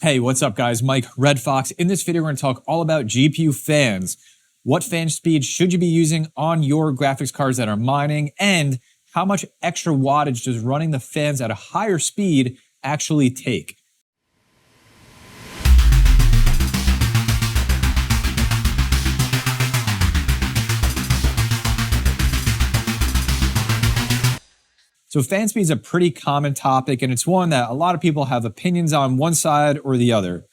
Hey, what's up guys? Mike, Red Fox. In this video, we're going to talk all about GPU fans. What fan speed should you be using on your graphics cards that are mining, and how much extra wattage does running the fans at a higher speed actually take? So fan speed is a pretty common topic, and it's one that a lot of people have opinions on one side or the other.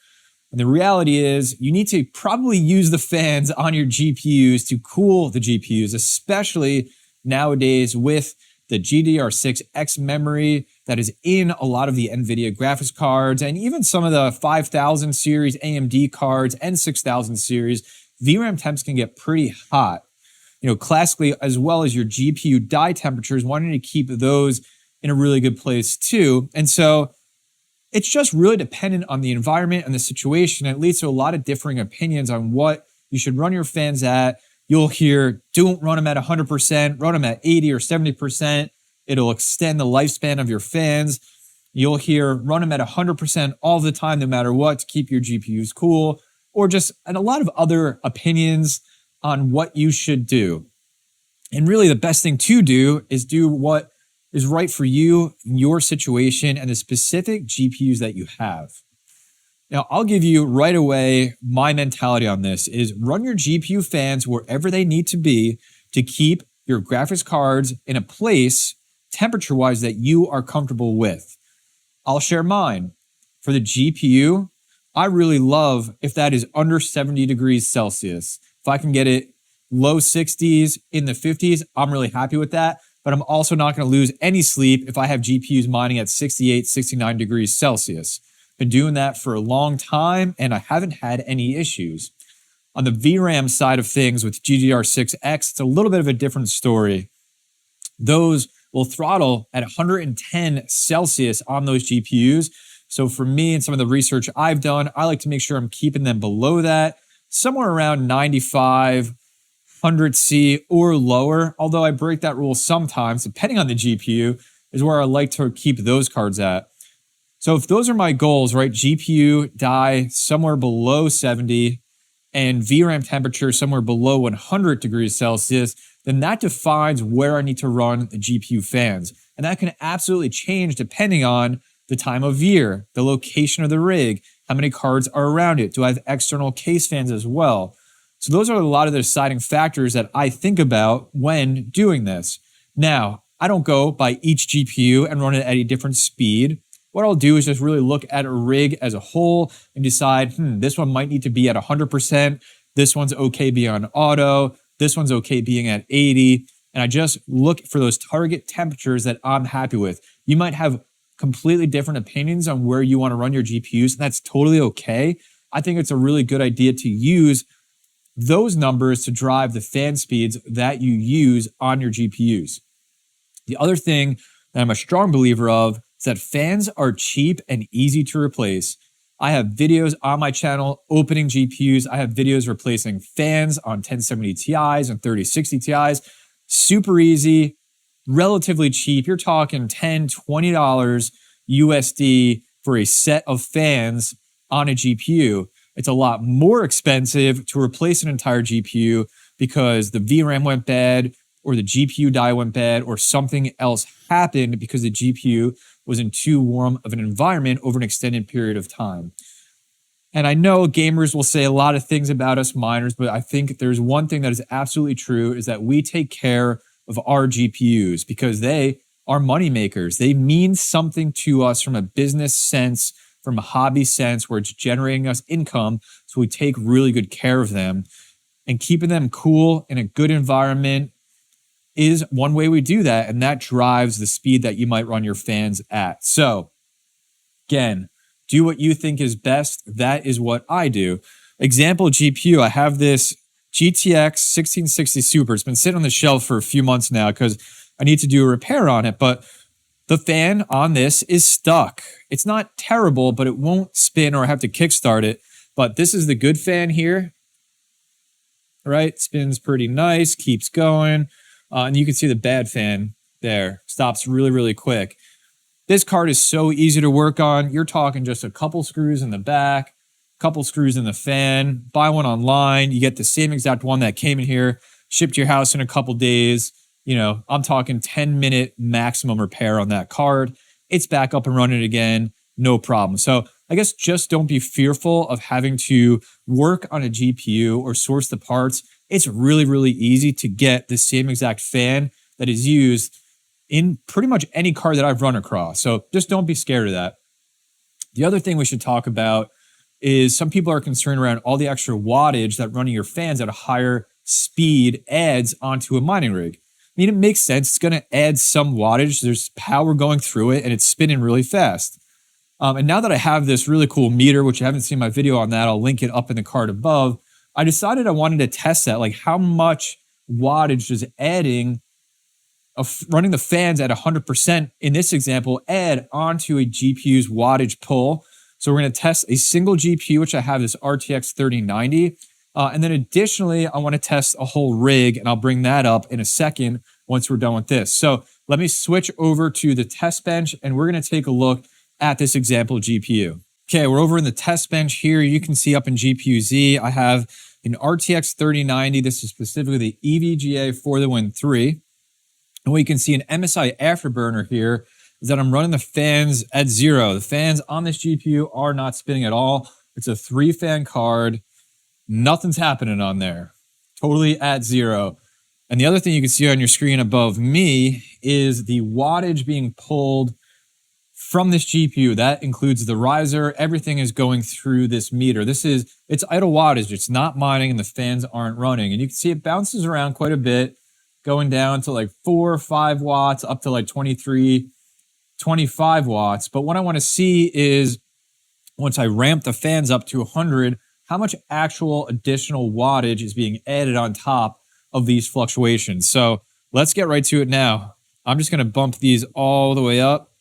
And the reality is you need to probably use the fans on your GPUs to cool the GPUs, especially nowadays with the GDDR6X memory that is in a lot of the NVIDIA graphics cards, and even some of the 5000 series AMD cards and 6000 series. VRAM temps can get pretty hot. Classically, as well as your GPU die temperatures, wanting to keep those in a really good place too. And so it's just really dependent on the environment and the situation. It leads to a lot of differing opinions on what you should run your fans at. You'll hear, don't run them at 100%, run them at 80 or 70%. It'll extend the lifespan of your fans. You'll hear, run them at 100% all the time, no matter what, to keep your GPUs cool, and a lot of other opinions on what you should do. And really the best thing to do is do what is right for you, your situation, and the specific GPUs that you have. Now, I'll give you right away my mentality on this is run your GPU fans wherever they need to be to keep your graphics cards in a place temperature-wise that you are comfortable with. I'll share mine. For the GPU, I really love if that is under 70 degrees Celsius. If I can get it low 60s, in the 50s, I'm really happy with that. But I'm also not going to lose any sleep if I have GPUs mining at 68, 69 degrees Celsius. Been doing that for a long time, and I haven't had any issues. On the VRAM side of things with GDDR6X, it's a little bit of a different story. Those will throttle at 110 Celsius on those GPUs. So for me and some of the research I've done, I like to make sure I'm keeping them below that, somewhere around 95, 100C or lower, although I break that rule sometimes, depending on the GPU, is where I like to keep those cards at. So if those are my goals, right, GPU die somewhere below 70 and VRAM temperature somewhere below 100 degrees Celsius, then that defines where I need to run the GPU fans. And that can absolutely change depending on the time of year, the location of the rig, how many cards are around it. Do I have external case fans as well? So those are a lot of the deciding factors that I think about when doing this. Now, I don't go by each GPU and run it at a different speed. What I'll do is just really look at a rig as a whole and decide, this one might need to be at 100%. This one's okay being on auto. This one's okay being at 80. And I just look for those target temperatures that I'm happy with. You might have completely different opinions on where you want to run your GPUs, and that's totally okay. I think it's a really good idea to use those numbers to drive the fan speeds that you use on your GPUs. The other thing that I'm a strong believer of is that fans are cheap and easy to replace. I have videos on my channel opening GPUs. I have videos replacing fans on 1070 Ti's and 3060 Ti's. Super easy, relatively cheap. You're talking $10, $20 USD for a set of fans on a GPU. It's a lot more expensive to replace an entire GPU because the VRAM went bad or the GPU die went bad or something else happened because the GPU was in too warm of an environment over an extended period of time. And I know gamers will say a lot of things about us miners, but I think there's one thing that is absolutely true is that we take care of our GPUs because they are money makers. They mean something to us from a business sense, from a hobby sense, where it's generating us income. So we take really good care of them, and keeping them cool in a good environment is one way we do that. And that drives the speed that you might run your fans at. So again, do what you think is best. That is what I do. Example GPU, I have this GTX 1660 Super. It's been sitting on the shelf for a few months now because I need to do a repair on it, but the fan on this is stuck. It's not terrible, but it won't spin or I have to kickstart it. But this is the good fan here, right? Spins pretty nice, keeps going. And you can see the bad fan there, stops really, really quick. This card is so easy to work on. You're talking just a couple screws in the back, couple screws in the fan, buy one online. You get the same exact one that came in here, shipped to your house in a couple days. You know, I'm talking 10-minute maximum repair on that card. It's back up and running again, no problem. So I guess just don't be fearful of having to work on a GPU or source the parts. It's really, really easy to get the same exact fan that is used in pretty much any card that I've run across. So just don't be scared of that. The other thing we should talk about is some people are concerned around all the extra wattage that running your fans at a higher speed adds onto a mining rig. I mean, it makes sense. It's going to add some wattage. There's power going through it and it's spinning really fast. And now that I have this really cool meter, which you haven't seen my video on that, I'll link it up in the card above. I decided I wanted to test that, like how much wattage does adding running the fans at 100% in this example add onto a GPU's wattage pull. So we're going to test a single GPU, which I have this RTX 3090. And then additionally, I want to test a whole rig, and I'll bring that up in a second once we're done with this. So let me switch over to the test bench, and we're going to take a look at this example GPU. Okay, we're over in the test bench here. You can see up in GPU-Z, I have an RTX 3090. This is specifically the EVGA for the Win 3. And what you can see in MSI Afterburner here is that I'm running the fans at 0. The fans on this GPU are not spinning at all. It's a 3-fan card. Nothing's happening on there. Totally at 0. And the other thing you can see on your screen above me is the wattage being pulled from this GPU. That includes the riser. Everything is going through this meter. It's idle wattage. It's not mining and the fans aren't running. And you can see it bounces around quite a bit, going down to like 4 or 5 watts up to like 23, 25 watts. But what I want to see is once I ramp the fans up to 100, how much actual additional wattage is being added on top of these fluctuations. So let's get right to it now. I'm just going to bump these all the way up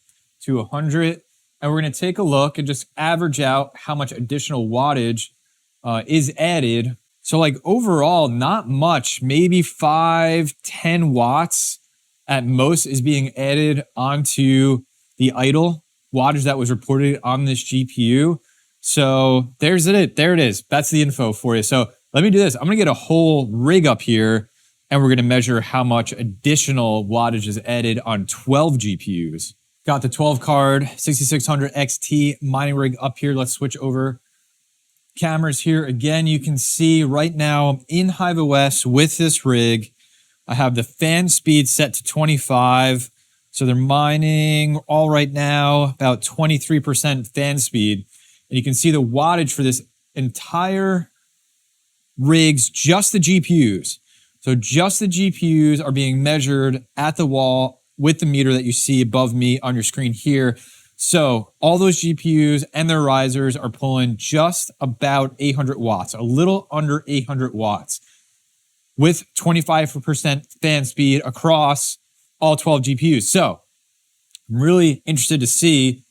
to 100, and we're going to take a look and just average out how much additional wattage is added. So like overall, not much, maybe 5, 10 watts at most is being added onto the idle wattage that was reported on this GPU. So there's it. There it is. That's the info for you. So let me do this. I'm going to get a whole rig up here, and we're going to measure how much additional wattage is added on 12 GPUs. Got the 12 card 6600 XT mining rig up here. Let's switch over cameras here. Again, you can see right now I'm in Hive OS with this rig. I have the fan speed set to 25. So they're mining all right now about 23% fan speed. And you can see the wattage for this entire rig's just the GPUs. So just the GPUs are being measured at the wall with the meter that you see above me on your screen here. So all those GPUs and their risers are pulling just about 800 watts, a little under 800 watts with 25% fan speed across all 12 GPUs. So I'm really interested to see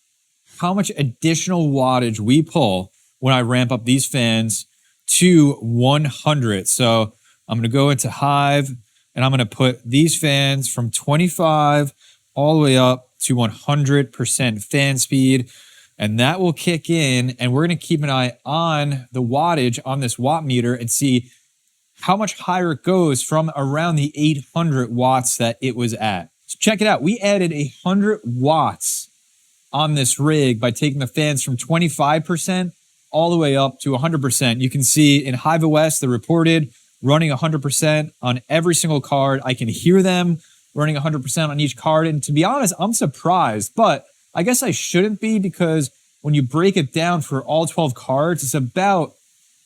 how much additional wattage we pull when I ramp up these fans to 100. So I'm going to go into Hive, and I'm going to put these fans from 25 all the way up to 100% fan speed. And that will kick in. And we're going to keep an eye on the wattage on this watt meter and see how much higher it goes from around the 800 watts that it was at. So check it out. We added 100 watts on this rig by taking the fans from 25% all the way up to 100%. You can see in Hive OS, the reported running 100% on every single card. I can hear them running 100% on each card. And to be honest, I'm surprised, but I guess I shouldn't be, because when you break it down for all 12 cards, it's about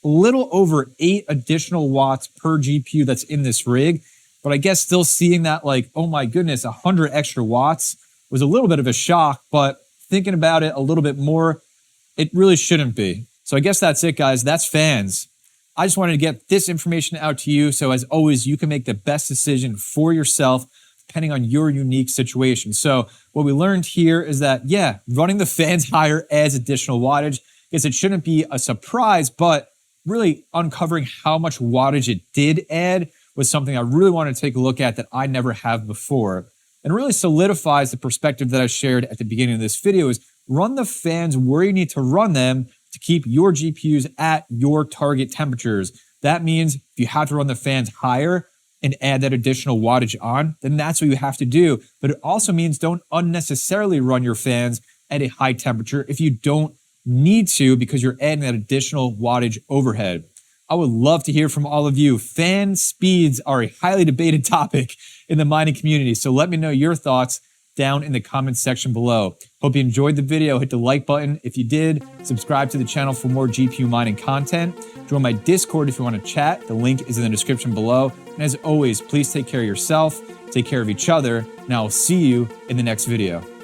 a little over 8 additional watts per GPU that's in this rig. But I guess still seeing that, like, oh my goodness, 100 extra watts was a little bit of a shock, but thinking about it a little bit more, it really shouldn't be. So I guess that's it, guys. That's fans. I just wanted to get this information out to you. So as always, you can make the best decision for yourself depending on your unique situation. So what we learned here is that, yeah, running the fans higher adds additional wattage. I guess it shouldn't be a surprise, but really uncovering how much wattage it did add was something I really wanted to take a look at that I never have before. and really solidifies the perspective that I shared at the beginning of this video is run the fans where you need to run them to keep your GPUs at your target temperatures. That means if you have to run the fans higher and add that additional wattage on, then that's what you have to do. But it also means don't unnecessarily run your fans at a high temperature if you don't need to because you're adding that additional wattage overhead. I would love to hear from all of you. Fan speeds are a highly debated topic in the mining community, so let me know your thoughts down in the comments section below. Hope you enjoyed the video. Hit the like button if you did. Subscribe to the channel for more GPU mining content. Join my Discord if you want to chat. The link is in the description below. And as always, please take care of yourself, take care of each other, and I'll see you in the next video.